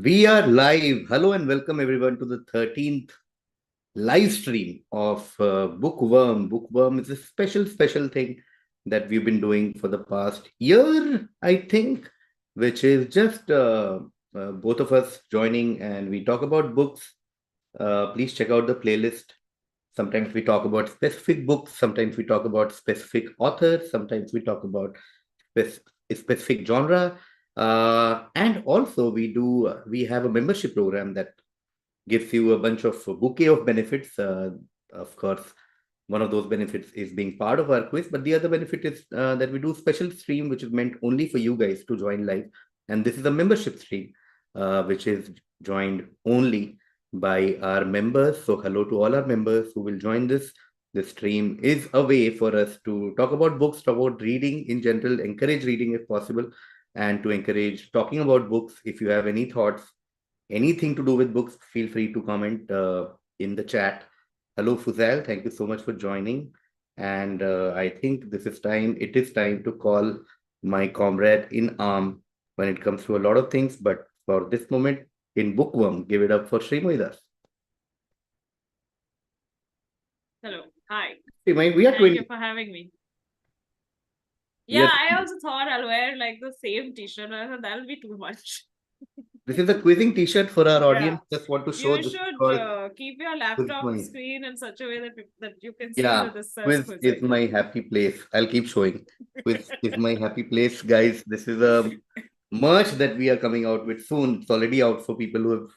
We are live. Hello and welcome everyone to the 13th live stream of BooKVorm. BooKVorm is a special thing that we've been doing for the past year, I think, which is just both of us joining and we talk about books. Please check out the playlist. Sometimes we talk about specific books, sometimes we talk about specific authors, sometimes we talk about spec- specific genre. And also we have a membership program that gives you a bunch of bouquet of benefits. Of course, one of those benefits is being part of our quiz, but the other benefit is that we do special stream, which is meant only for you guys to join live. And this is a membership stream, which is joined only by our members. So hello to all our members who will join this. The stream is a way for us to talk about books, talk about reading in general, encourage reading if possible, and to encourage talking about books. If you have any thoughts, anything to do with books, feel free to comment in the chat. Hello, Fuzail. Thank you so much for joining. And I think it is time to call my comrade in arm when it comes to a lot of things. But for this moment, in Bookworm, give it up for Srimoidas. Hello. Hi. Srimoi, we are Thank you for having me. Yeah, I also thought I'll wear like the same t-shirt. I thought that'll be too much. This is a quizzing t-shirt for our audience. Just want to show You this should keep your laptop Quiz. screen in such a way that you can see Yeah, that this says quiz is quizzing. my happy place. I'll keep showing. Quiz is my happy place, guys. This is a merch that we are coming out with soon. It's already out for people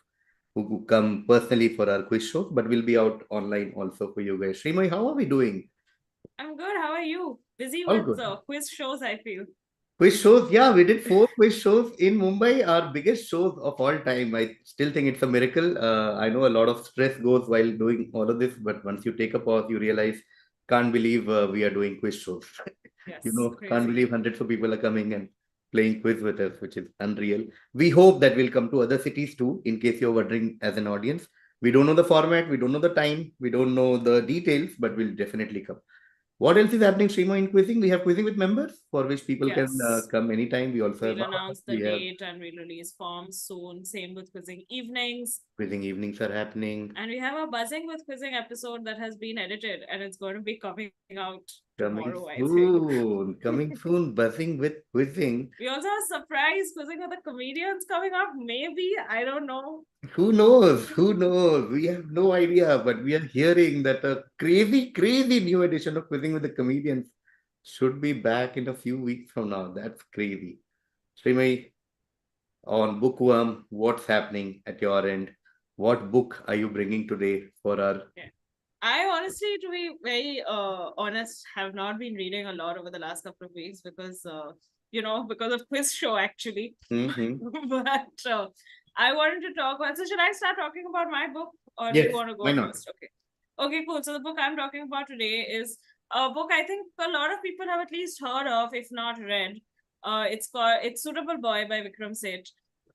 who come personally for our quiz shows, but we'll be out online also for you guys. Srimai, how are we doing? I'm good. How are you? Busy All with good. quiz shows, I feel. Quiz shows, yeah, we did 4 quiz shows in Mumbai, our biggest shows of all time. I still think it's a miracle. I know a lot of stress goes while doing all of this, but once you take a pause, you realize, can't believe we are doing quiz shows. Yes, Can't crazy. believe hundreds of people are coming and playing quiz with us, which is unreal. We hope that will come to other cities too, in case you're wondering as an audience. We don't know the format, we don't know the time, we don't know the details, but we'll definitely come. What else is happening, Shrimo, in quizzing? We have quizzing with members for which people can Yes. come anytime. We also have We'll announce the we have date and we'll release forms soon. Same with quizzing evenings. quizzing evenings are happening. And we have a Buzzing with Quizzing episode that has been edited and it's going to be coming out Coming tomorrow, I think. soon. Coming soon. Buzzing with quizzing. We also have a surprise quizzing with the comedians coming up. Maybe. I don't know. Who knows? Who knows? We have no idea, but we are hearing that a crazy new edition of Quizzing with the Comedians should be back in a few weeks from now. That's crazy. Srimai, on Bookworm, what's happening at your end? What book are you bringing today for our I honestly, to be very honest, have not been reading a lot over the last couple of weeks because, because of quiz show actually. But I wanted to talk about. So, should I start talking about my book, or do you Yes, want to why go not? first? Okay. Okay, cool. So the book I'm talking about today is a book I think a lot of people have at least heard of, if not read. It's Suitable Boy by Vikram Seth.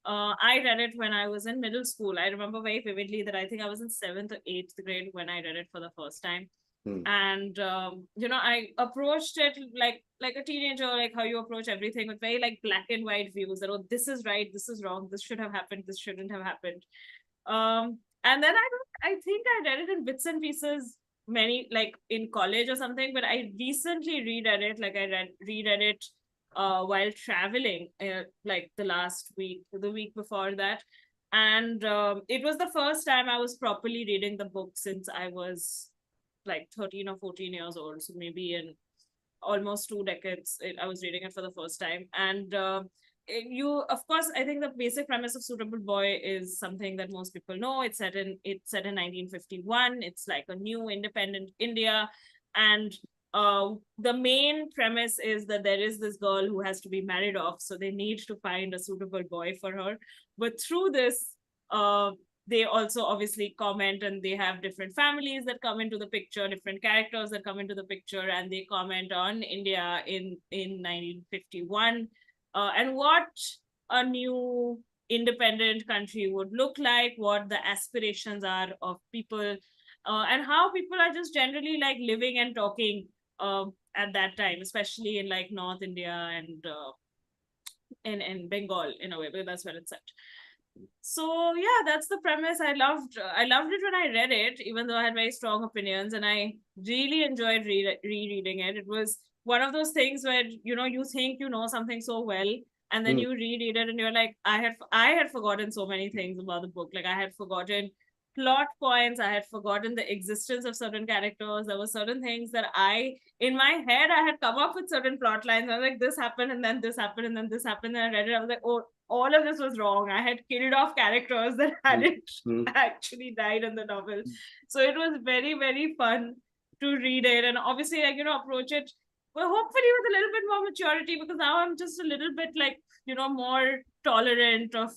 I read it when I was in middle school. I remember very vividly that I think I was in 7th or 8th grade when I read it for the first time. And I approached it like a teenager, like how you approach everything with very like black and white views that, oh, this is right, this is wrong, this should have happened, this shouldn't have happened. And then I think I read it in bits and pieces, many like in college or something, but I recently reread it, like reread it while traveling, like the week before that. And it was the first time I was properly reading the book since I was like 13 or 14 years old. So maybe in almost 2 decades, I was reading it for the first time. And of course, I think the basic premise of Suitable Boy is something that most people know. It's set in 1951. It's like a new independent India. And the main premise is that there is this girl who has to be married off, so they need to find a suitable boy for her. But through this, they also obviously comment, and they have different families that come into the picture, different characters that come into the picture, and they comment on India in 1951, and what a new independent country would look like, what the aspirations are of people, and how people are just generally like living and talking at that time, especially in like North India and in Bengal in a way, but that's where it's set. So yeah, that's the premise. I loved it when I read it, even though I had very strong opinions, and I really enjoyed rereading it. It was one of those things where you think you know something so well, and then Hmm. you reread it, and you're like, I had forgotten so many things about the book. Like I had forgotten plot points, I had forgotten the existence of certain characters. There were certain things that in my head, I had come up with certain plot lines. I was like, this happened, and then this happened, and then this happened. And I read it. I was like, oh, all of this was wrong. I had killed off characters that Hmm. hadn't Hmm. actually died in the novel. So it was very, very fun to read it and obviously, like, approach it, well, hopefully with a little bit more maturity, because now I'm just a little bit like, more tolerant of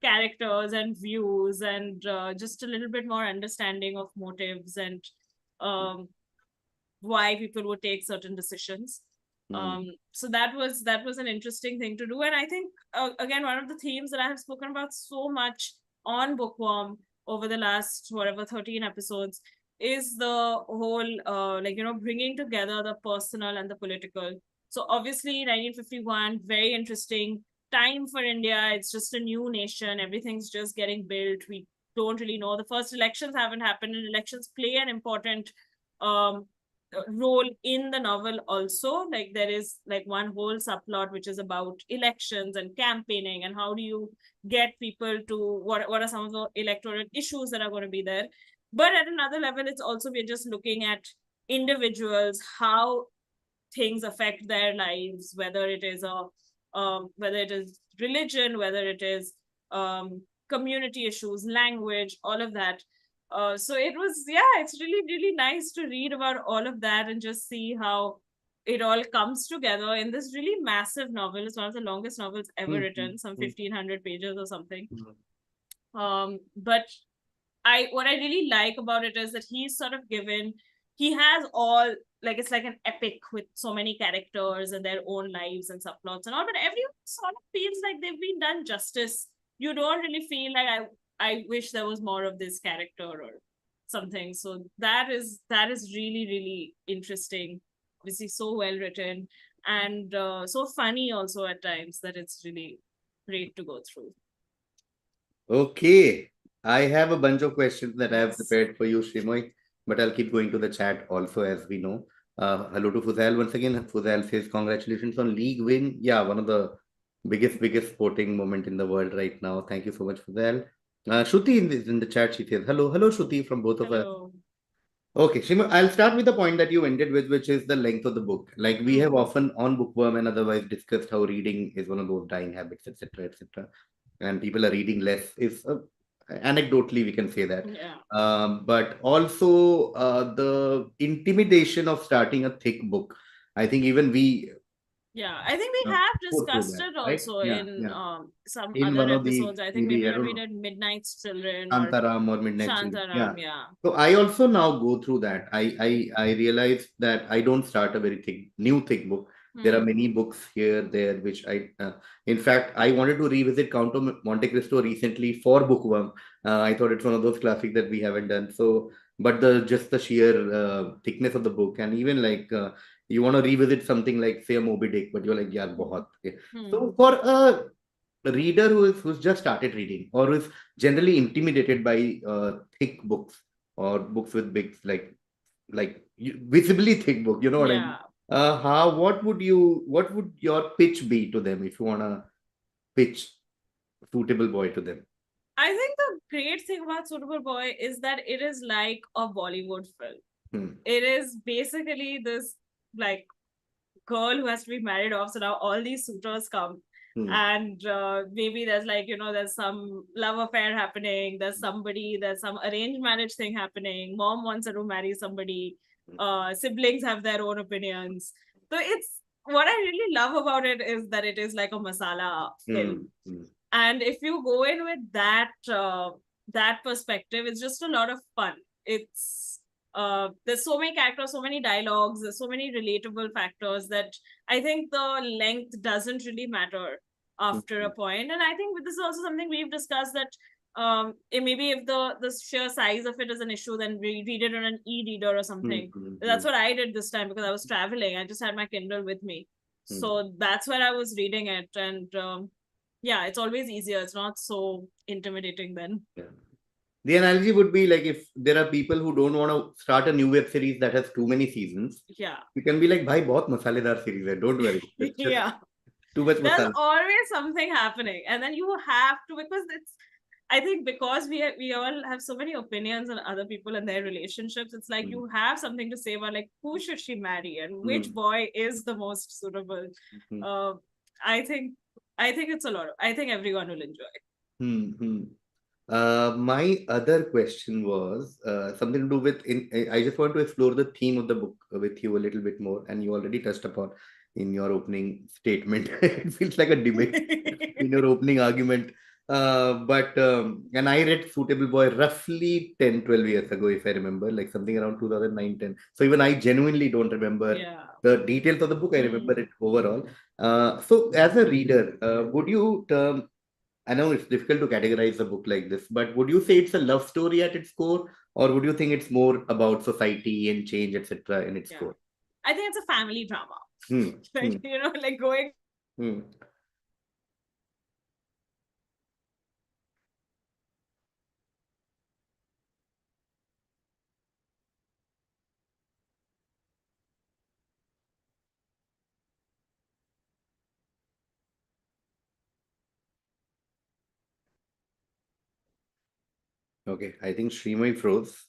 characters and views and just a little bit more understanding of motives and um, why people would take certain decisions. Hmm. So that was an interesting thing to do, and I think again, one of the themes that I have spoken about so much on Bookworm over the last whatever 13 episodes is the whole like bringing together the personal and the political. So obviously 1951, very interesting time for India. It's just a new nation, everything's just getting built. We don't really know, the first elections haven't happened, and elections play an important um role in the novel also. Like there is like one whole subplot which is about elections and campaigning and how do you get people to what are some of the electoral issues that are going to be there. But at another level, it's also, we're just looking at individuals, how things affect their lives, whether it is religion, whether it is community issues, language, all of that. So it was, yeah, it's really, really nice to read about all of that and just see how it all comes together in this really massive novel. It's one of the longest novels ever Hmm. Hmm. written, some Hmm. 1500 pages or something. Hmm. But what I really like about it is that he's sort of given, he has all, like it's like an epic with so many characters and their own lives and subplots and all, but everyone sort of feels like they've been done justice. You don't really feel like I wish there was more of this character or something. So that is really, really interesting. Obviously so well written and so funny also at times, that it's really great to go through. Okay. I have a bunch of questions that I have Yes. prepared for you, Shrimoy, but I'll keep going to the chat also as we know. Hello to Fuzail once again. Fuzail says, congratulations on league win. Yeah, one of the biggest sporting moment in the world right now. Thank you so much, Fuzail. Shruti in the chat, she says, hello, Shruti from both of us. Hello. Okay, Shima, I'll start with the point that you ended with, which is the length of the book. Like we have Hmm. often on Bookworm and otherwise discussed how reading is one of those dying habits, etc., etc., and people are reading less. Is anecdotally we can say that, Yeah. but also the intimidation of starting a thick book. I think even we Yeah, I think we uh, have go through discussed that, it right? also Yeah, in yeah. some In other one of the episodes. I think maybe maybe I when don't we know. did Midnight's Children or Shantaram or Midnight Children. Yeah. Shantaram. Yeah. So I also now go through that. I realized that I don't start a very thick book. There are Hmm. many books here there which in fact I wanted to revisit Count of Monte Cristo recently for Bookworm. I thought it's one of those classics that we haven't done. So, but the sheer thickness of the book, and even like you want to revisit something like say a Moby Dick, but you're like yeah, Hmm. bahut. Okay. Hmm. So for a reader who's just started reading or who's generally intimidated by thick books or books with big visibly thick book, you know what I mean? Yeah. How what would your pitch be to them if you wanna pitch Suitable Boy to them? I think the great thing about Suitable Boy is that it is like a Bollywood film. Hmm. It is basically this like girl who has to be married off. So now all these suitors come, Hmm. and maybe there's like there's some love affair happening. There's some arranged marriage thing happening. Mom wants her to marry somebody. Siblings have their own opinions. So it's what I really love about it is that it is like a masala Hmm. film, Hmm. and if you go in with that perspective, it's just a lot of fun. It's there's so many characters, so many dialogues, there's so many relatable factors that I think the length doesn't really matter Hmm. after a point. And I think this is also something we've discussed, that maybe if the sheer size of it is an issue, then we read it on an e-reader or Hmm. something. Hmm. Hmm. That's what I did this time because I was traveling. I just had my Kindle with me, Hmm. so that's where I was reading it. And Yeah, it's always easier. It's not so intimidating then. Yeah. The analogy would be like if there are people who don't want to start a new web series that has too many seasons, Yeah. you can be like, "Bhai, बहुत मसालेदार series है. Don't worry. It's just Yeah. too much There's masala." always something happening. And then you have to, because it's, I think because we all have so many opinions on other people and their relationships, it's like Hmm. you have something to say about like who should she marry and which Hmm. boy is the most suitable. Hmm. Uh, I think it's a lot. I think everyone will enjoy. Hmm. Hmm. My other question was something to do with I just want to explore the theme of the book with you a little bit more, and you already touched upon in your opening statement. It feels like a debate in your opening argument. But and I read Suitable Boy roughly 10, 12 years ago, if I remember, like something around 2009, 10. So even I genuinely don't remember Yeah. the details of the book. I remember Hmm. it overall. So as a reader, would you term I know it's difficult to categorize a book like this, but would you say it's a love story at its core, or would you think it's more about society and change, etc., in its Yeah. core? I think it's a family drama. Hmm. Hmm. Like, like going. Hmm. Okay, I think Srimay froze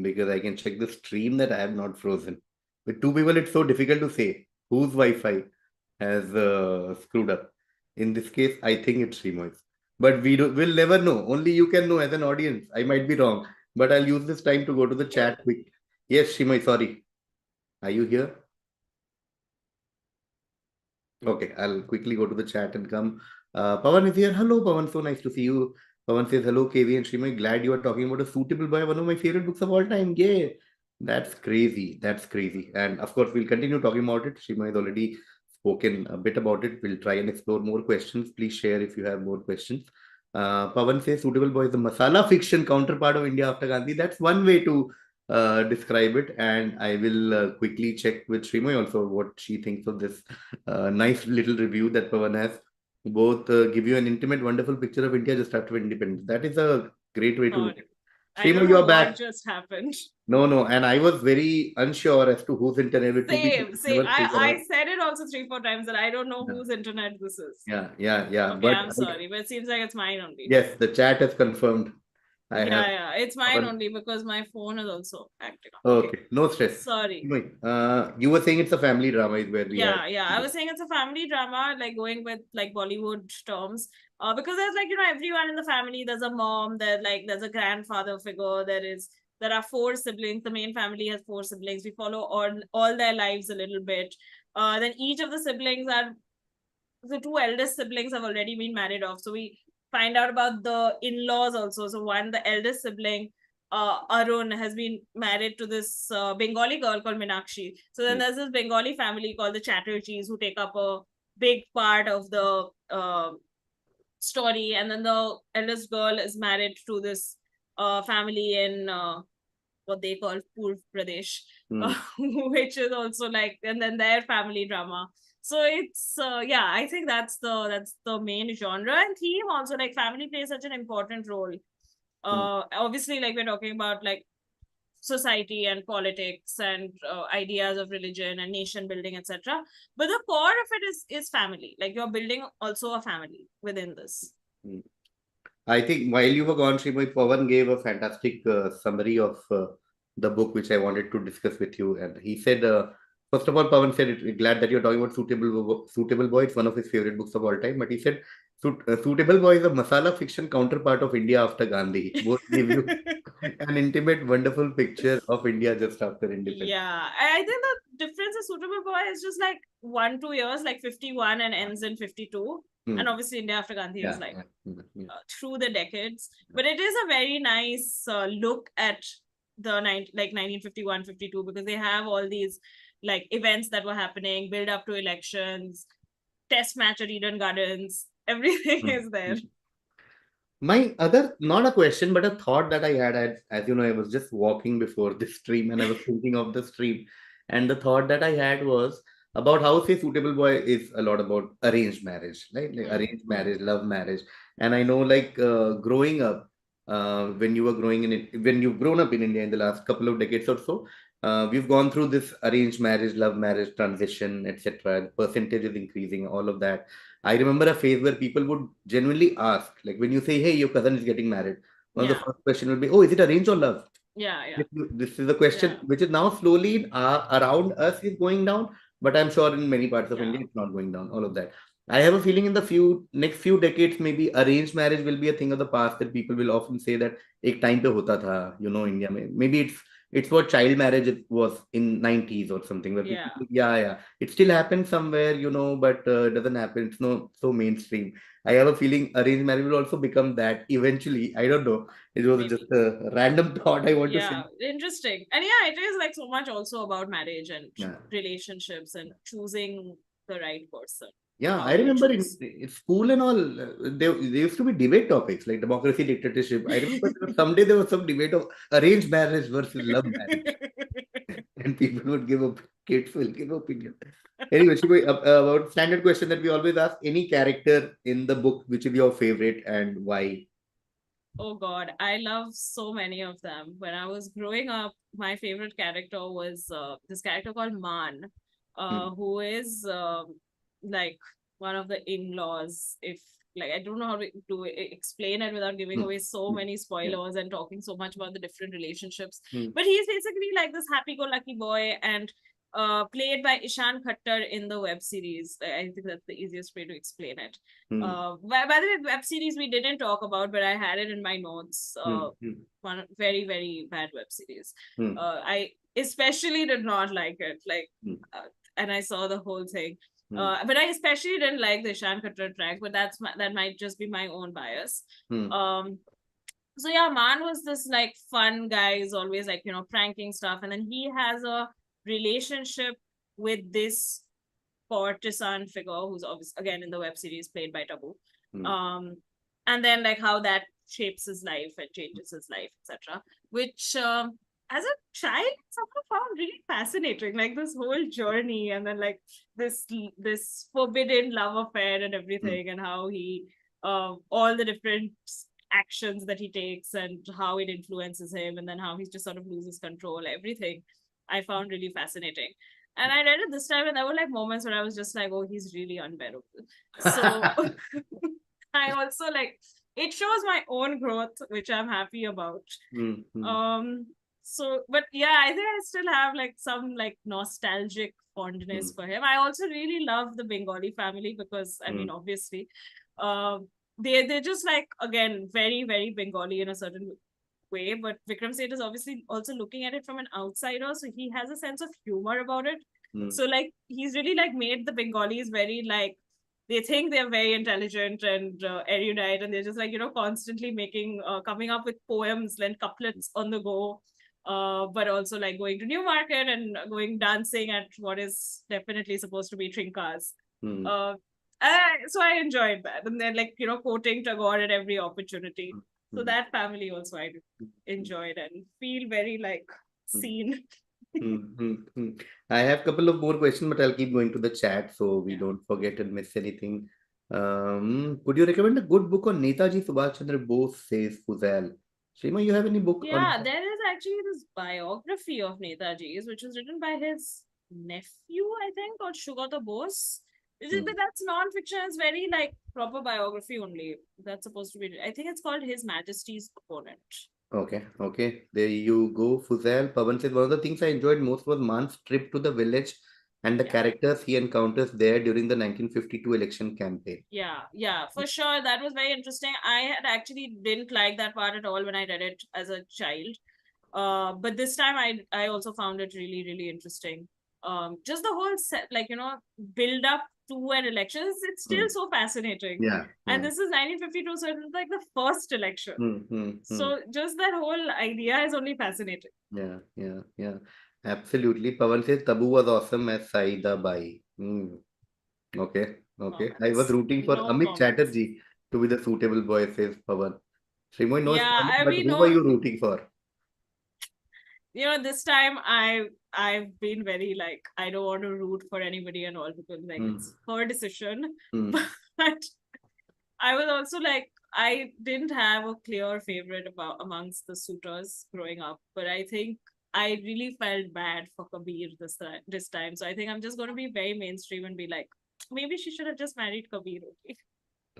because I can check the stream that I have not frozen. With two people, it's so difficult to say whose Wi-Fi has screwed up. In this case, I think it's Srimay's. But we'll never know. Only you can know as an audience. I might be wrong, but I'll use this time to go to the chat quick. Yes, Srimay, sorry. Are you here? Okay, I'll quickly go to the chat and come. Pawan is here. Hello, Pawan. So nice to see you. Pawan says, hello, KV and Srimay. Glad you are talking about a suitable boy, one of my favorite books of all time. Yeah, that's crazy. That's crazy. And of course, we'll continue talking about it. Srimay has already spoken a bit about it. We'll try and explore more questions. Please share if you have more questions. Pawan says, suitable boy is the masala fiction counterpart of India after Gandhi. That's one way to describe it. And I will quickly check with Srimay also what she thinks of this nice little review that Pavan has. Both give you an intimate, wonderful picture of India just after independence. That is a great way to look God, at it. I don't Shrima, you know are what back. just happened. No, no, and I was very unsure as to whose internet with two people Same, same. never figure I out. said it also 3, 4 times that I don't know Yeah, whose internet this is. yeah, yeah, yeah. Okay, But I'm sorry, but it seems like it's mine only. yes, the chat has confirmed. I have. Yeah, yeah, it's mine Pavan. only because my phone is also acting up. Okay, Okay, no stress. sorry. Anyway, you were saying it's a family drama, is where we had. Yeah, yeah. I was saying it's a family drama, like going with like Bollywood terms. Because there's like, everyone in the family, there's a mom, there's a grandfather figure, there are 4 siblings. The main family has 4 siblings. We follow all their lives a little bit. Then each of the siblings are the 2 eldest siblings have already been married off. So we find out about the in-laws also. So one, the eldest sibling, Arun, has been married to this Bengali girl called Minakshi. So then Hmm, there's this Bengali family called the Chatterjees who take up a big part of the story. And then the eldest girl is married to this family in what they call Purv Pradesh, hmm, which is also like, and then their family drama. So it's yeah, I think that's the main genre and theme also. Like family plays such an important role. hmm, Obviously, like we're talking about like society and politics and ideas of religion and nation building, etc. But the core of it is family. Like you're building also a family within this. hmm. I think while you were gone, Srimay, Pawan gave a fantastic summary of the book which I wanted to discuss with you. And he said, first of all, Pawan said, glad that you're talking about Suitable Boy. It's one of his favorite books of all time. But he said, Suitable Boy is a masala fiction counterpart of India after Gandhi. Both give you an intimate, wonderful picture of India just after independence. Yeah, I think the difference is Suitable Boy is just like 1, 2 years, like 51 and ends in 52. And Hmm. obviously, India after Gandhi is Yeah. like Yeah. through the decades. But it is a very nice look at the 1951, 52, because they have all these like events that were happening, build up to elections, test match at Eden Gardens. Everything Hmm. is there. Hmm. My other, not a question, but a thought that I had, as you know, I was just walking before this stream and I was thinking of the stream. And the thought that I had was, about how say Suitable Boy is a lot about arranged marriage, right? Like arranged Hmm. marriage, love marriage. And I know like growing up, when you were growing in it, when you've grown up in India in the last couple of decades or so, we've gone through this arranged marriage, love marriage transition, etc. The percentage is increasing, all of that. I remember a phase where people would genuinely ask, like when you say, "Hey, your cousin is getting married," one of the Yeah, first question will be, "Oh, is it arranged or love?" yeah, yeah, This is a question yeah, which is now slowly around us is going down, but I'm sure in many parts of yeah, India it's not going down. All of that. I have a feeling in the next few decades, maybe arranged marriage will be a thing of the past that people will often say that एक time पे होता था, India में. Maybe it's what child marriage it was in 90s or something where people yeah. yeah, it still happens somewhere, but it doesn't happen. It's no so mainstream. I have a feeling arranged marriage will also become that eventually. I don't know. It was Maybe. just a random thought I want to Yeah, say. interesting. And yeah, it is like so much also about marriage and Yeah. relationships and choosing the right person, Yeah, how I you remember in, choose. in school and all, there used to be debate topics like democracy, dictatorship. I remember someday there was some debate of arranged marriage versus love marriage, and people would kids will give opinion. Anyway, Shivu, about standard question that we always ask: any character in the book which is your favorite and why? Oh God, I love so many of them. When I was growing up, my favorite character was this character called Man, Hmm, who is like one of the in-laws. If like I don't know how to explain it without giving hmm, away so hmm, many yeah. spoilers and talking so much about the different relationships. Hmm, But he's basically like this happy-go-lucky boy, and played by Ishan Khattar in the web series. I think that's the easiest way to explain it. hmm, By the way, web series we didn't talk about, but I had it in my notes. hmm, hmm, One very very bad web series. hmm, I especially did not like it. hmm, And I saw the whole thing. hmm, But I especially didn't like the Ishan Khattar track. But that might just be my own bias. hmm, Um, so yeah, Man was this like fun guy, is always like pranking stuff, and then he has a relationship with this courtesan figure who's obviously again in the web series played by Tabu. hmm, Um, and then like how that shapes his life and changes his life, etc. Which as a child somehow found really fascinating, like this whole journey, and then like this this forbidden love affair and hmm, everything, and how he all the different actions that he takes and how it influences him, and then how he just sort of loses control. Everything I found really fascinating. And I read it this time, and there were like moments where I was just like, oh, he's really unbearable. So I also like it shows my own growth, which I'm happy about. hmm, hmm, Um, so but yeah, I think I still have like some like nostalgic hmm, fondness for him. I also really love the Bengali family because I hmm, mean, obviously, um, they're just like again very very Bengali in a certain way, but Vikram Seth is obviously also looking at it from an outsider, so he has a sense of humor about it. hmm, So like he's really like made the Bengalis very like they think they're very intelligent and erudite, and they're just like constantly making coming up with poems and couplets on the go. But also like going to Newmarket and going dancing at what is definitely supposed to be trinkas. hmm, Uh, so I enjoyed that, and then like quoting Tagore at every opportunity. So hmm, that family also I enjoyed and feel very like hmm. seen. Mm-hmm. I have a couple of more questions, but I'll keep going to the chat so we Yeah. don't forget and miss anything. Could you recommend a good book on Netaji Subhash Chandra Bose says Fuzail? Shrima, you have any book on Yeah, there is actually this biography of Netaji's, which was written by his nephew, I think, called Sugata Bose. Hmm. But that's non-fiction. It's very like proper biography only. That's supposed to be. I think it's called His Majesty's Opponent. Okay, okay. There you go. Fuzail. Pavan said one of the things I enjoyed most was Man's trip to the village and the Yeah. characters he encounters there during the 1952 election campaign. Yeah, for sure. That was very interesting. I had actually didn't like that part at all when I read it as a child. But this time I also found it really, really interesting. Just the whole set, like, build up to an election, it's still Hmm. so fascinating. Yeah, And yeah. this is 1952, so it's like the first election. Hmm, hmm, hmm. So just that whole idea is only fascinating. Yeah, yeah, yeah. Absolutely. Pavan says Tabu was awesome as Saida Bai. Hmm. Okay, okay. I was Comments. rooting for No Amit comments. Chatterjee to be the suitable boy, says Pavan. Srimoy, no Yeah, spoiler, I but mean, who were no, you rooting for? this time I've been very like, I don't want to root for anybody and all, because like it's her decision. But I was also like, I didn't have a clear favorite about amongst the suitors growing up, but I think I really felt bad for Kabir this time. So I think I'm just going to be very mainstream and be like, maybe she should have just married Kabir. Okay.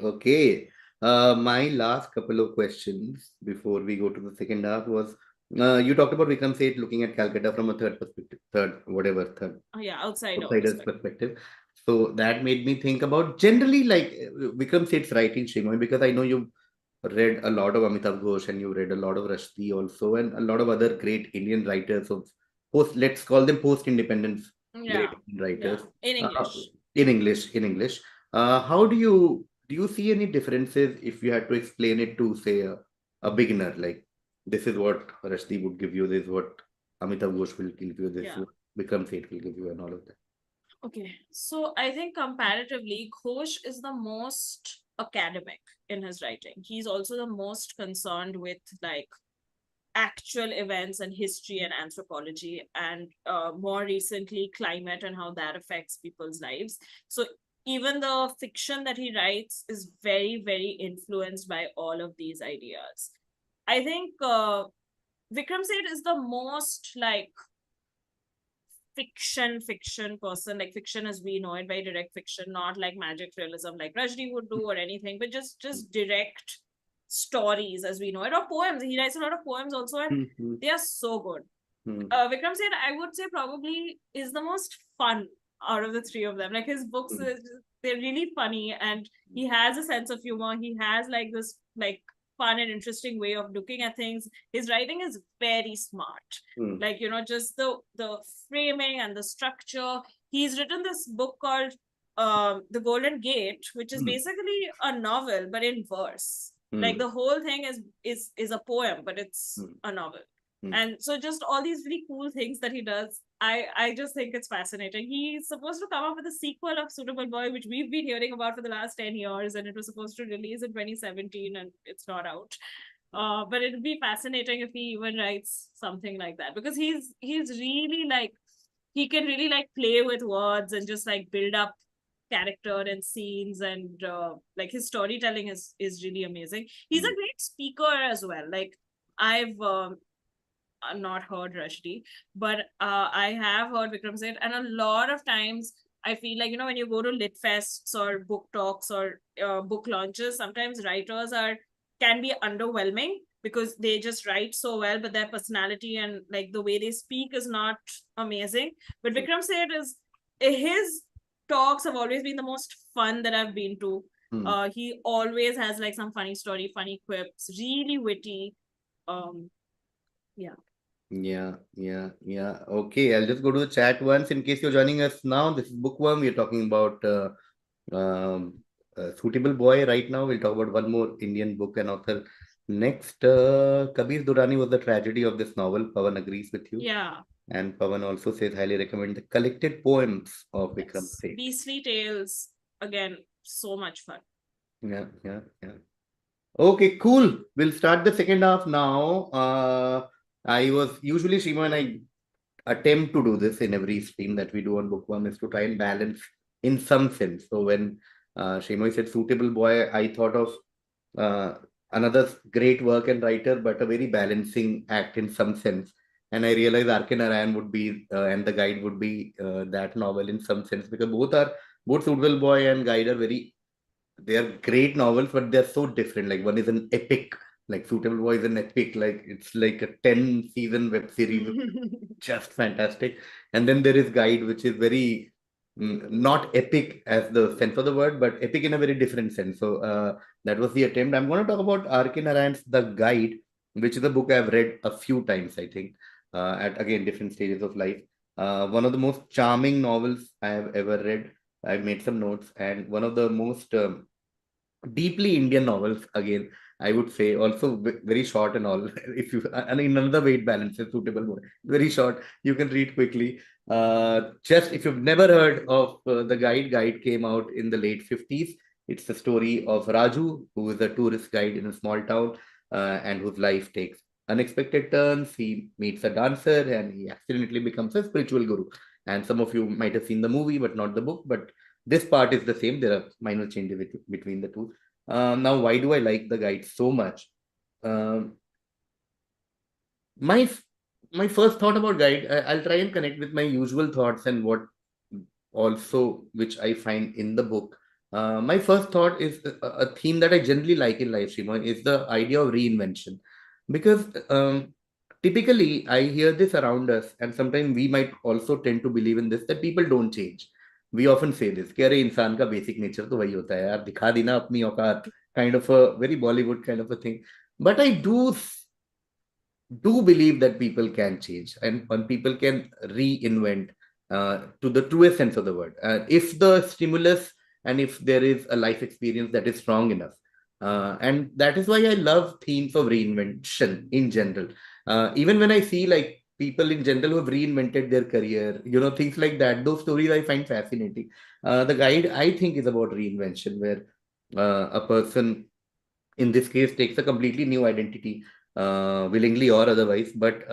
Okay. My last couple of questions before we go to the second half was you talked about Vikram Seth looking at Calcutta from a third perspective, third Oh yeah, outsider outsider's perspective. perspective. So that made me think about generally like Vikram Seth's writing, Shimoy, because I know you've read a lot of Amitav Ghosh and you read a lot of Rushdie also, and a lot of other great Indian writers of let's call them post-independence Yeah, great Indian writers. yeah, in Uh, English. in English. How do you see any differences if you had to explain it to say a beginner, like this is what Rushdie would give you, this is what Amitav Ghosh will give you, this is Yeah. what Vikram Seth will give you, and all of that. Okay, so I think comparatively, Ghosh is the most academic in his writing. He's also the most concerned with like actual events and history and anthropology, and more recently climate and how that affects people's lives. So even the fiction that he writes is very, very influenced by all of these ideas. I think Vikram Seth is the most like fiction person, like fiction as we know it, very direct fiction, not like magic realism like Rajni would do or anything, but just direct stories as we know it, or poems. He writes a lot of poems also, and Mhm. they are so good. Mhm. Vikram said, I would say probably is the most fun out of the three of them. Like his books, they're really funny, and he has a sense of humor. He has like this like fun and interesting way of looking at things. His writing is very smart. Mhm. Like just the framing and the structure. He's written this book called The Golden Gate, which is Mhm. basically a novel but in verse. Like Mhm. the whole thing is a poem, but it's Mhm. a novel. Mhm. And so just all these really cool things that he does, I just think it's fascinating. He's supposed to come up with a sequel of Suitable Boy, which we've been hearing about for the last 10 years, and it was supposed to release in 2017, and it's not out. But it'd be fascinating if he even writes something like that, because he's really like, he can really like play with words and just like build up character and scenes, and like his storytelling is really amazing. He's a great speaker as well. Like I've not heard Rushdie, but I have heard Vikram Seth, and a lot of times I feel like when you go to lit fests or book talks or book launches, sometimes writers are can be underwhelming because they just write so well, but their personality and like the way they speak is not amazing. But Vikram Seth is his talks have always been the most fun that I've been to. Mhm. He always has like some funny story, funny quips, really witty. Um, yeah. Yeah. Okay, I'll just go to the chat once in case you're joining us now. This is Bookworm. We're talking about Suitable Boy right now. We'll talk about one more Indian book and author next. Kabir Durrani was the tragedy of this novel. Pawan agrees with you. Yeah. And Pawan also says highly recommend the collected poems of Vikram Yes. Seth. Beastly Tales. Again, so much fun. Yeah. Okay, cool. We'll start the second half now. I was usually Shima and I attempt to do this in every stream that we do on Bookworm is to try and balance in some sense. So when Shimoy said suitable boy, I thought of another great work and writer, but a very balancing act in some sense. And I realized R.K. Narayan would be and the guide would be that novel in some sense because both Suitable Boy and Guide are very they are great novels, but they're so different. Like one is an epic, like Suitable Boy is an epic, like it's like a 10 season web series, just fantastic. And then there is Guide, which is very not epic as the sense of the word, but epic in a very different sense. So that was the attempt. I'm going to talk about R.K. Narayan's The Guide, which is a book I've read a few times, I think, at again different stages of life. One of the most charming novels I have ever read. I've made some notes, and one of the most deeply Indian novels again. I would say also very short and all. If you and in another way it balances suitable more. Very short, you can read quickly. Just if you've never heard of Guide came out in the late 50s. It's the story of Raju, who is a tourist guide in a small town, and whose life takes unexpected turns. He meets a dancer and he accidentally becomes a spiritual guru. And some of you might have seen the movie, but not the book. But this part is the same. There are minor changes between the two. Now, why do I like the guide so much? Um, my my first thought about guide, I'll try and connect with my usual thoughts and what also which I find in the book. My first thought is a theme that I generally like in life, Shima, is the idea of reinvention. Because typically I hear this around us, and sometimes we might also tend to believe in this that people don't change. We often say this, कि अरे इंसान का basic nature तो वही होता है यार, दिखा देना अपनी औकात, kind of a very Bollywood kind of a thing. But I do believe that people can change and when people can reinvent to the truest sense of the word. If the stimulus and if there is a life experience that is strong enough. And that is why I love themes of reinvention in general. Even when I see like people in general who have reinvented their career, things like that, those stories I find fascinating. The guide I think is about reinvention, where a person in this case takes a completely new identity, willingly or otherwise. But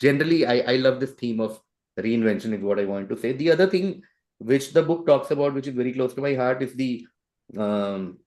generally, I love this theme of reinvention, is what I want to say. The other thing which the book talks about, which is very close to my heart, is um,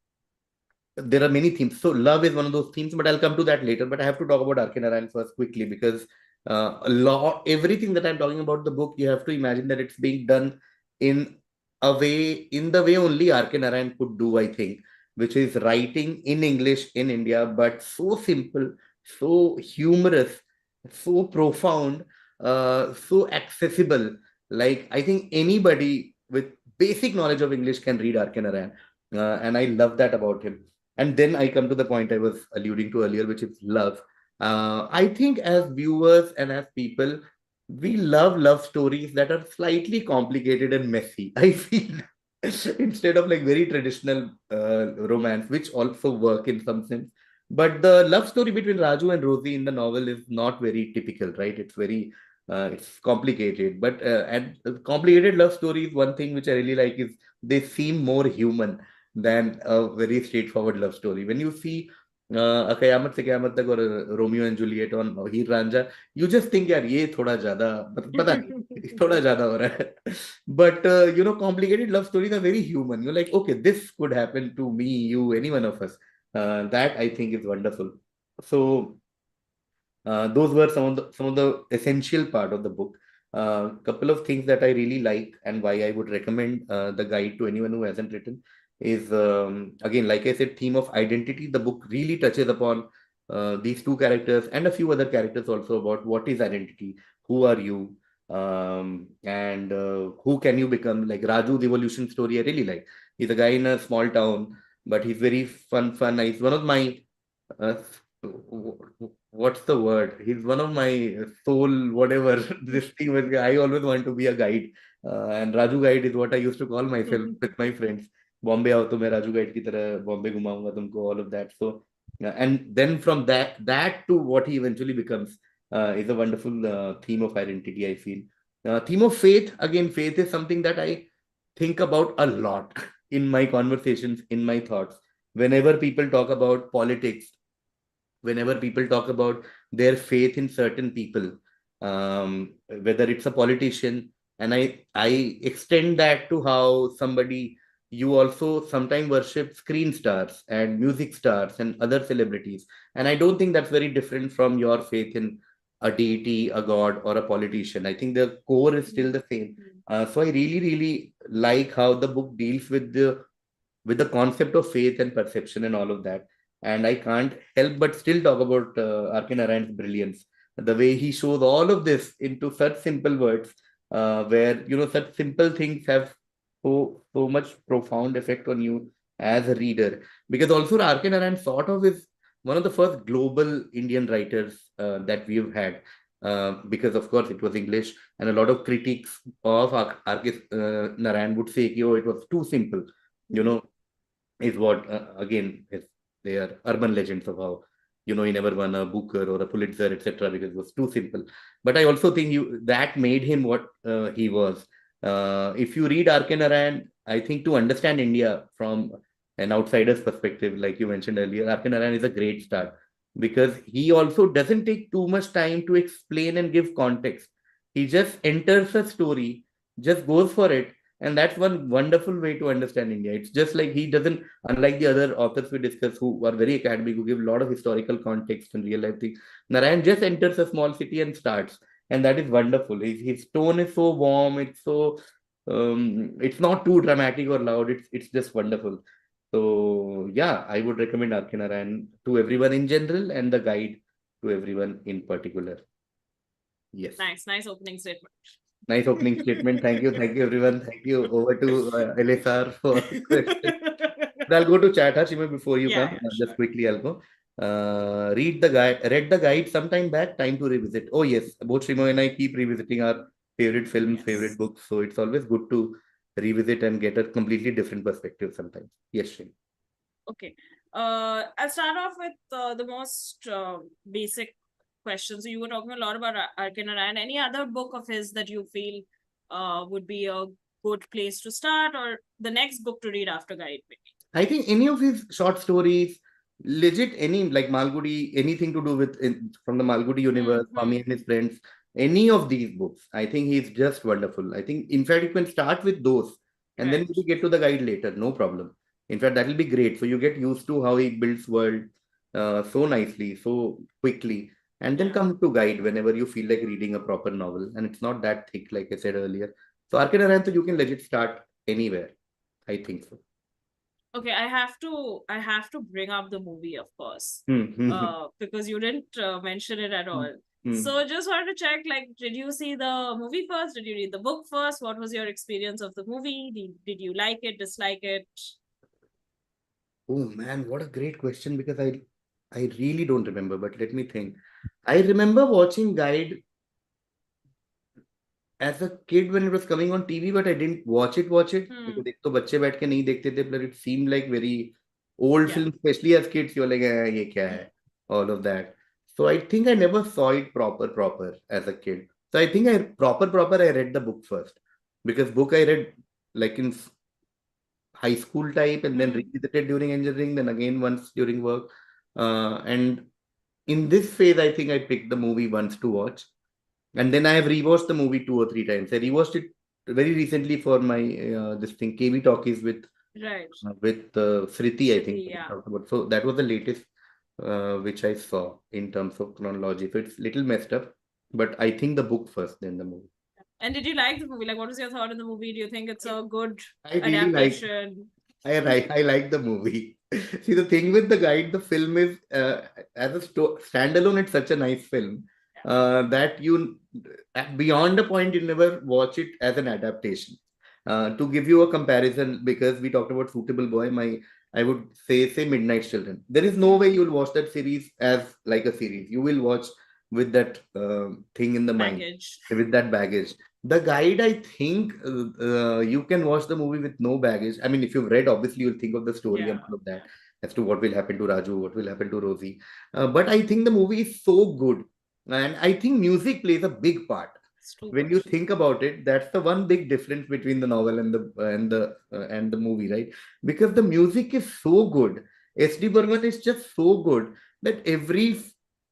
there are many themes. So love is one of those themes, but I'll come to that later. But I have to talk about Arkin first quickly because everything that I'm talking about the book, you have to imagine that it's being done in in the way only Arkin could do, I think, which is writing in English in India, but so simple, so humorous, so profound, so accessible. Like I think anybody with basic knowledge of English can read Arkin and I love that about him. And then I come to the point I was alluding to earlier, which is love. I think as viewers and as people, we love stories that are slightly complicated and messy. I feel instead of like very traditional romance, which also work in some sense. But the love story between Raju and Rosie in the novel is not very typical, right? It's very it's complicated. But and complicated love stories, one thing which I really like is they seem more human than a very straightforward love story. When you see कयामत से कयामत तक और Romeo and Juliet on Heer Ranjha, you just think यार ये थोड़ा ज्यादा पता नहीं थोड़ा ज्यादा हो रहा है. But complicated love stories are very human. You're like, okay, this could happen to me, you, any one of us. That I think is wonderful. So those were some of the essential part of the book. Couple of things that I really like and why I would recommend the guide to anyone who hasn't written is again, like I said, theme of identity. The book really touches upon these two characters and a few other characters also about what is identity, who are you, and who can you become. Like Raju's evolution story, I really like. He's a guy in a small town, but he's very fun. He's one of my uh, what's the word? He's one of my soul, whatever. This thing was, I always want to be a guide. And Raju guide is what I used to call myself with my friends. Bombay आओ तो मैं Raju guide की तरह बॉम्बे घुमाऊंगा तुमको, all of that. So and then from that to what he eventually becomes is a wonderful theme of identity, I feel. Theme of faith, again, faith is something that I think about a lot in my conversations, in my thoughts. Whenever people talk about politics, whenever people talk about their faith in certain people, whether it's a politician, and I extend that to how somebody, you also sometimes worship screen stars and music stars and other celebrities, and I don't think that's very different from your faith in a deity, a god, or a politician. I think the core is still the same. So I really like how the book deals with the concept of faith and perception and all of that. And I can't help but still talk about Arkin Arand's brilliance. The way he shows all of this into such simple words, where such simple things have so much profound effect on you as a reader. Because also Arkin Arand sort of is one of the first global Indian writers that we've had. Because of course it was English, and a lot of critics of Arkin Naran would say, "Oh, it was too simple." You know, is what again is they are urban legends of how he never won a Booker or a Pulitzer, etc., because it was too simple. But I also think you that made him what he was. If you read Arkin Aran, I think to understand India from an outsider's perspective, like you mentioned earlier, Arkin Aran is a great start because he also doesn't take too much time to explain and give context. He just enters a story, just goes for it, and that's one wonderful way to understand India. It's just like he doesn't, unlike the other authors we discuss who are very academic, who give a lot of historical context and real life things. Narayan just enters a small city and starts, and that is wonderful. His tone is so warm. It's so it's not too dramatic or loud. It's just wonderful. So yeah, I would recommend Arkinarayan to everyone in general and the guide to everyone in particular. Yes. Nice opening statement. Nice opening statement. Thank you everyone. Thank you. Over to LSR for questions. But I'll go to chat, Hashima, before you come. Yeah, Just sure. quickly, I'll go. Read the guide sometime back. Time to revisit. Oh yes, both Shimo and I keep revisiting our favorite films, favorite Yes. books. So it's always good to revisit and get a completely different perspective sometimes. Yes, Shimo. Okay. I'll start off with the most basic question. So you were talking a lot about Arkin and any other book of his that you feel would be a good place to start, or the next book to read after Guide, maybe. I think any of his short stories, legit any like Malgudi, anything to do with from the Malgudi universe, Swami Mm-hmm. and his friends, any of these books, I think he's just wonderful. I think, in fact, you can start with those and then Right. maybe get to the guide later, no problem. In fact, that will be great. So you get used to how he builds world so nicely, so quickly, and then Yeah. come to guide whenever you feel like reading a proper novel, and it's not that thick, like I said earlier. So Arkin Arantha, you can legit start anywhere. I think so. Okay, I have to bring up the movie, of course, Hmm. because you didn't mention it at all. Hmm. So just wanted to check, like, did you see the movie first? Did you read the book first? What was your experience of the movie? Did you like it, dislike it? Oh man, what a great question, because I really don't remember, but let me think. I remember watching Guide as a kid when it was coming on TV, but I didn't watch it Hmm. because एक तो बच्चे बैठ के नहीं देखते थे, but it seemed like very old Yeah. film, especially as kids. You're like, ये क्या है? All of that. So I think I never saw it proper as a kid. So I think proper I read the book first, because book I read like in high school type, and then Hmm. revisited during engineering, then again once during work. And in this phase, I think I picked the movie once to watch, and then I have rewatched the movie two or three times. I rewatched it very recently for my this thing KV Talkies Right. with Sriti, I think Shriti, we yeah. talked about. So that was the latest which I saw in terms of chronology. So it's little messed up, but I think the book first, then the movie. And did you like the movie? Like, what was your thought on the movie? Do you think it's a good I really like adaptation? I like the movie. See, the thing with the guide, the film is as a standalone, it's such a nice film that you beyond a point you never watch it as an adaptation. To give you a comparison, because we talked about Suitable Boy, my I would say Midnight Children. There is no way Hmm. you'll watch that series as like a series. You will watch with that thing in the mind, Baggage. with that baggage. The guide, I think you can watch the movie with no baggage. I mean, if you've read, obviously you'll think of the story and Yeah. all of that as to what will happen to Raju, what will happen to Rosie. But I think the movie is so good, and I think music plays a big part. It's too When good. you think about it, that's the one big difference between the novel and the movie, right? Because the music is so good. SD Burman is just so good that every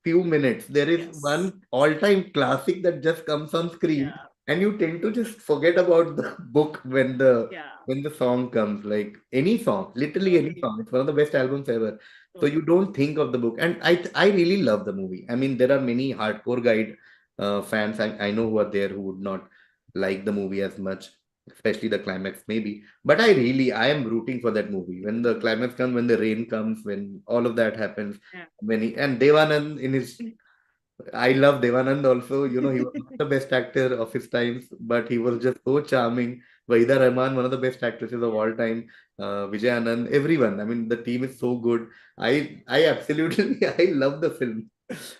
few minutes there is Yes. one all-time classic that just comes on screen, Yeah. and you tend to just forget about the book Yeah. when the song comes, like any song, literally any Totally. song. It's one of the best albums ever. So you Totally. don't think of the book, and I really love the movie. I mean, there are many hardcore guide fans I know who are there who would not like the movie as much, especially the climax maybe. But I am rooting for that movie. When the climax comes, when the rain comes, when all of that happens, Yeah. when he and Devanand in his I love Devanand also. You know, he was not the best actor of his times, but he was just so charming. Wahida Rahman, one of the best actresses of all time. Vijay Anand, everyone. I mean, the team is so good. I absolutely, I love the film.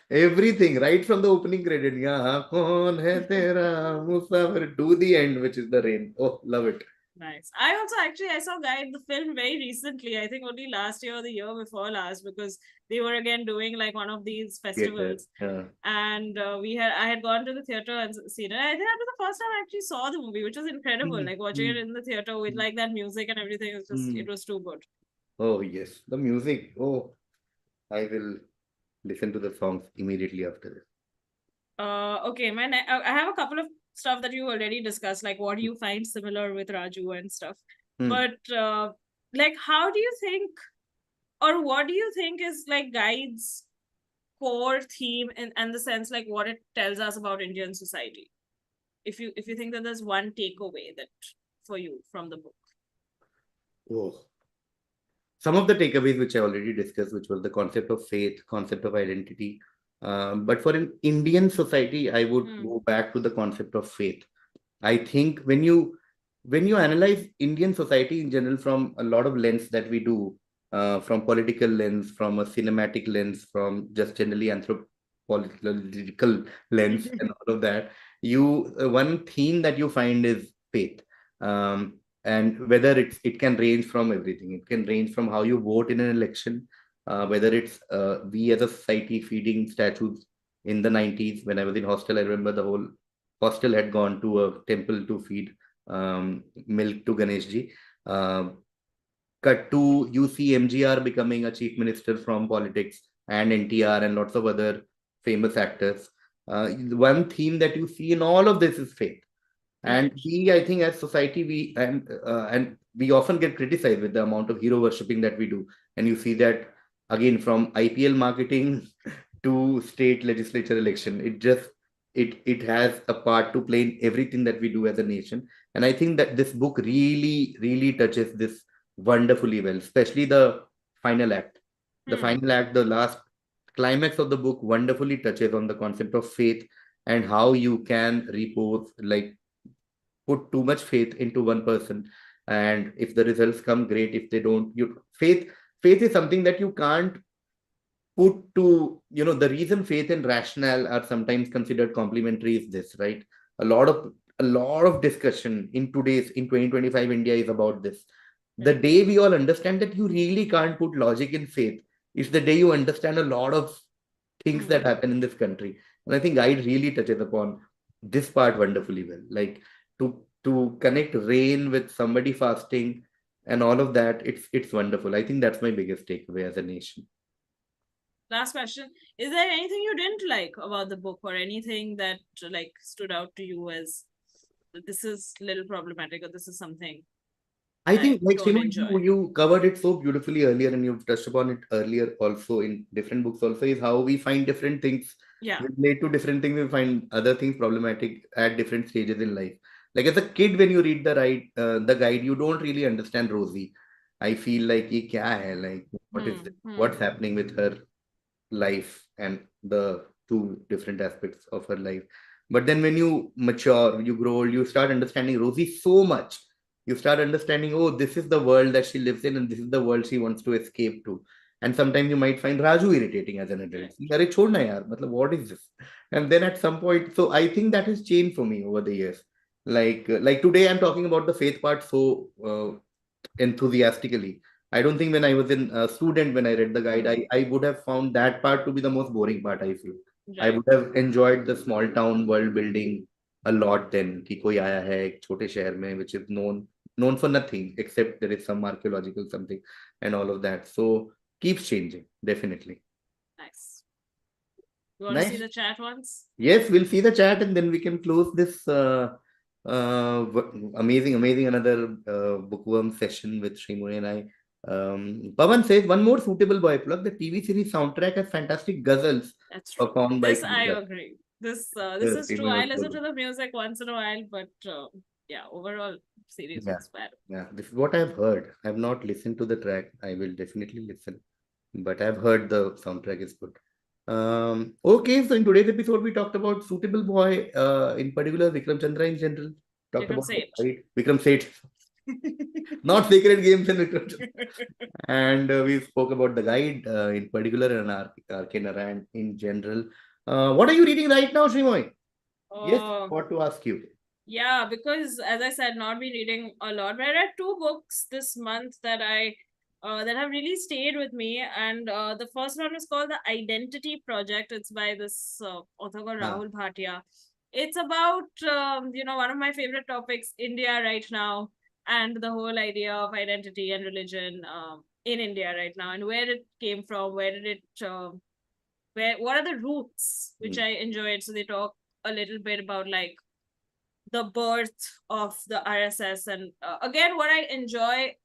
Everything, right from the opening credit. Yahan kaun hai tera musafir to the end, which is the rain. Oh, love it. Nice. I also actually I saw Guide the film very recently. I think only last year or the year before last, because they were again doing like one of these Theater. festivals, and I had gone to the theater and seen it. I think that was the first time I actually saw the movie, which was incredible. Hmm, Like watching it hmm, in the theater with like that music and everything. It hmm. was too good. Oh, yes. The music. Oh, I will. listen to the songs immediately after this. Okay, I have a couple of stuff that you already discussed, like what do you find similar with Raju and stuff. Hmm. But like, how do you think, or what do you think is like Guide's core theme in the sense like what it tells us about Indian society? If you think that there's one takeaway that for you from the book. Oh. Some of the takeaways which I already discussed, which was the concept of faith, concept of identity. But for an Indian society, I would Hmm. go back to the concept of faith. I think when you analyze Indian society in general from a lot of lens that we do, from political lens, from a cinematic lens, from just generally anthropological lens, and all of that, you one theme that you find is faith. And whether it can range from everything. It can range from how you vote in an election, whether it's we as a society feeding statues in the 90s when I was in hostel. I remember the whole hostel had gone to a temple to feed milk to Ganeshji. Cut to you see MGR becoming a chief minister from politics, and NTR and lots of other famous actors. One theme that you see in all of this is faith. And Right. we, I think, as society, and we often get criticized with the amount of hero worshipping that we do. And you see that again from IPL marketing to state legislature election. It has a part to play in everything that we do as a nation. And I think that this book really, really touches this wonderfully well, especially the final act. The Hmm. final act, the last climax of the book wonderfully touches on the concept of faith and how you can repose, like put too much faith into one person, and if the results come, great. If they don't, you faith is something that you can't put to, the reason faith and rationale are sometimes considered complementary is this, right? A lot of discussion in 2025 India is about this. The Right. day we all understand that you really can't put logic in faith is the day you understand a lot of things Hmm. that happen in this country. And I think I really touches upon this part wonderfully well. Like to connect rain with somebody fasting and all of that, it's wonderful. I think that's my biggest takeaway as a nation. Last question: is there anything you didn't like about the book, or anything that like stood out to you as this is a little problematic, or this is something I I think, like don't Shima, enjoy? you covered it so beautifully earlier, and you've touched upon it earlier also in different books. Also, is how we find different things Yeah. relate to different things. We find other things problematic at different stages in life. Like as a kid, when you read the guide, you don't really understand Rosie. I feel like ye kya hai? Like what is Hmm. this? Hmm. What's happening with her life and the two different aspects of her life. But then when you mature, you grow old, you start understanding Rosie so much. You start understanding, oh, this is the world that she lives in, and this is the world she wants to escape to. And sometimes you might find Raju irritating as an adult. Right. Arey, chhodna yaar, matlab, what is this? And then at some point, so I think that has changed for me over the years. Like today, I'm talking about the faith part so enthusiastically. I don't think when I was in a student, when I read the guide, Hmm. I would have found that part to be the most boring part, I feel. I Right. would have enjoyed the small town world building a lot then. कि कोई आया है एक छोटे शहर में, which is known for nothing except there is some archaeological something and all of that. So keeps changing, definitely. Nice. You want to see Nice. the chat once? Yes, we'll see the chat and then we can close this amazing another bookworm session with Srimuni and I. Pavan says one more suitable boy plug. The TV series soundtrack has fantastic ghazals That's true. performed by This I Kajal. agree. This Yes, is true. Srimuni I was listen good. to the music once in a while, but yeah, overall series Yeah, was bad. yeah. This is what I've heard. I've not listened to the track. I will definitely listen. But I've heard the soundtrack is good. Okay, so in today's episode, we talked about Suitable Boy, in particular, Vikram Chandra in general. You Talked can about say the it. fight. Vikram Seth, not Sacred Games and Vikram Chandra. And we spoke about the guide in particular and Arcane and in general. What are you reading right now, Srimoy? Yes, Oh, what to ask you? yeah, because as I said, not been reading a lot. But I read two books this month that have really stayed with me, and the first one is called The Identity Project. It's by this author called Ah, Rahul Bhatia. It's about one of my favorite topics, India right now, and the whole idea of identity and religion in India right now, and where it came from, where did it what are the roots, which I enjoyed. So they talk a little bit about like the birth of the RSS, and again, what I enjoy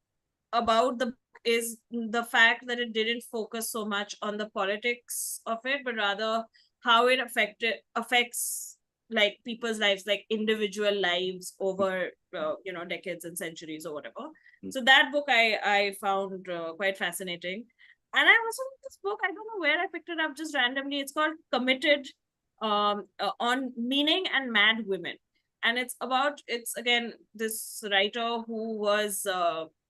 about the book is the fact that it didn't focus so much on the politics of it, but rather how it affects like people's lives, like individual lives over decades and centuries or whatever. So that book I found quite fascinating. And I also this book, I don't know where I picked it up just randomly. It's called Committed, on meaning and mad women. And it's again this writer who was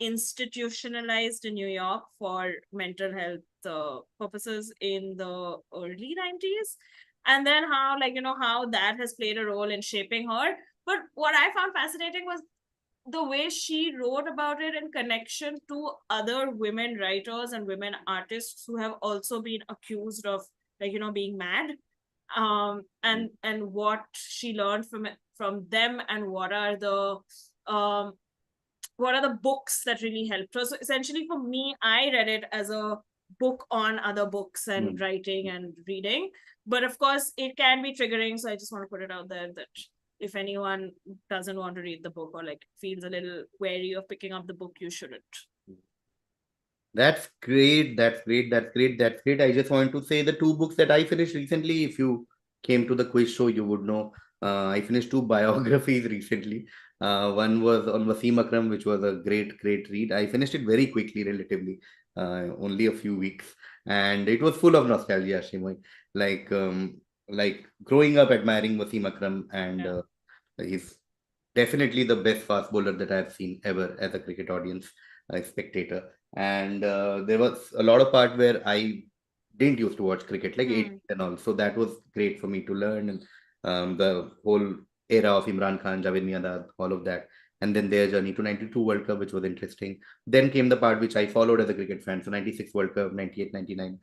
institutionalized in New York for mental health purposes in the early 90s, and then how, like, how that has played a role in shaping her. But what I found fascinating was the way she wrote about it in connection to other women writers and women artists who have also been accused of, like, being mad, and what she learned from them, and um what are the books that really helped her. So essentially for me, I read it as a book on other books and writing and reading, but of course it can be triggering, so I just want to put it out there that if anyone doesn't want to read the book or like feels a little wary of picking up the book, you shouldn't. That's great. That's great. That's great. That's great. I just want to say the two books that I finished recently. If you came to the quiz show, you would know. I finished two biographies recently. One was on Wasim Akram, which was a great, great read. I finished it very quickly, relatively, only a few weeks, and it was full of nostalgia, Shimoy. Like growing up admiring Wasim Akram, and Yeah. he's definitely the best fast bowler that I've seen ever as a cricket audience spectator. And there was a lot of part where I didn't used to watch cricket, like 80s and all. So that was great for me to learn. And the whole era of Imran Khan, Javed Miandad, all of that. And then their journey to 92 World Cup, which was interesting. Then came the part which I followed as a cricket fan. So 96 World Cup, 98, 99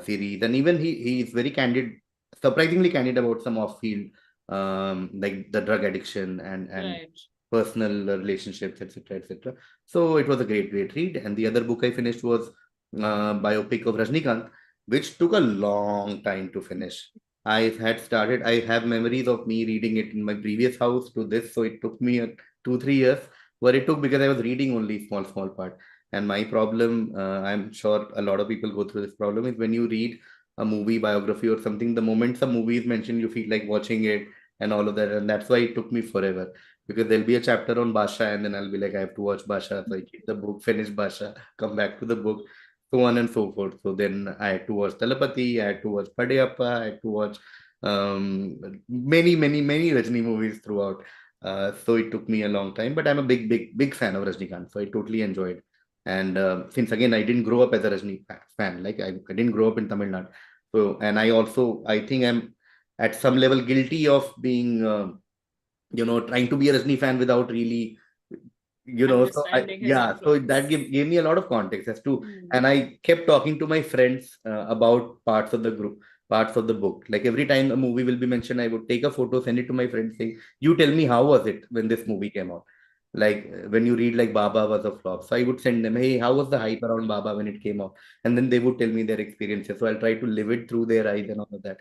series. And even he is very candid, surprisingly candid about some off-field, like the drug addiction and Right. personal relationships, etc., etc. So it was a great, great read. And the other book I finished was biopic of Rajnikant, which took a long time to finish. I have memories of me reading it in my previous house to this, so it took me 2, 3 years. But it took because I was reading only small, small part. And my problem, I'm sure a lot of people go through this problem, is when you read a movie biography or something, the moment some movie is mentioned, you feel like watching it and all of that. And that's why it took me forever, because there'll be a chapter on Basha, and then I'll be like, I have to watch Basha. So I keep the book, finish Basha, come back to the book, so on and so forth. So then I had to watch Talapati, I had to watch Padayappa, I had to watch many, many, many Rajni movies throughout. So it took me a long time, but I'm a big, big, big fan of Rajnikant. So I totally enjoyed. And since again, I didn't grow up as a Rajni fan, like I didn't grow up in Tamil Nadu. So, and I think I'm at some level guilty of being, trying to be a Rajni fan without really, Understanding his so that influence. gave me a lot of context as to, Hmm. and I kept talking to my friends about parts of the group, parts of the book. Like every time a movie will be mentioned, I would take a photo, send it to my friends saying, you tell me how was it when this movie came out? Like when you read like Baba was a flop. So I would send them, hey, how was the hype around Baba when it came out? And then they would tell me their experiences. So I'll try to live it through their eyes and all of that.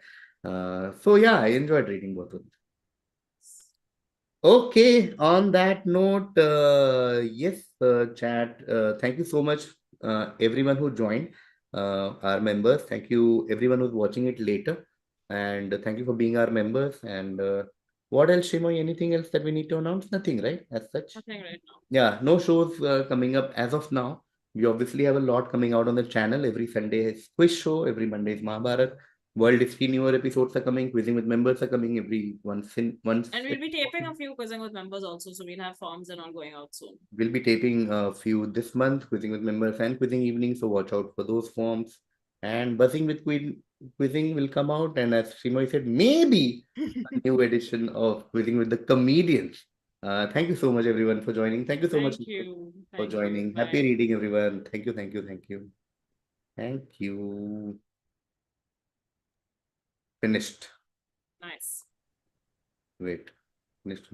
So yeah, I enjoyed reading both of them. Okay, on that note, yes, chat, thank you so much, everyone who joined, our members. Thank you, everyone who's watching it later. And thank you for being our members. And what else, Shimoy? Anything else that we need to announce? Nothing, right? As such. Nothing right now. Yeah, no shows coming up as of now. We obviously have a lot coming out on the channel. Every Sunday is quiz show. Every Monday is Mahabharat. World History newer episodes are coming. Quizzing with members are coming every once. And we'll be taping a few quizzing with members also, so we'll have forms and all going out soon. We'll be taping a few this month, quizzing with members and quizzing evening. So watch out for those forms. And buzzing with Queen quizzing will come out. And as Shimoy said, maybe a new edition of quizzing with the comedians. Thank you so much, everyone, for joining. Thank you so much Thank you. for Thank you. joining. Happy Bye. reading, everyone. Thank you, thank you, thank you. Thank you. Finished. Nice. Wait. Finished.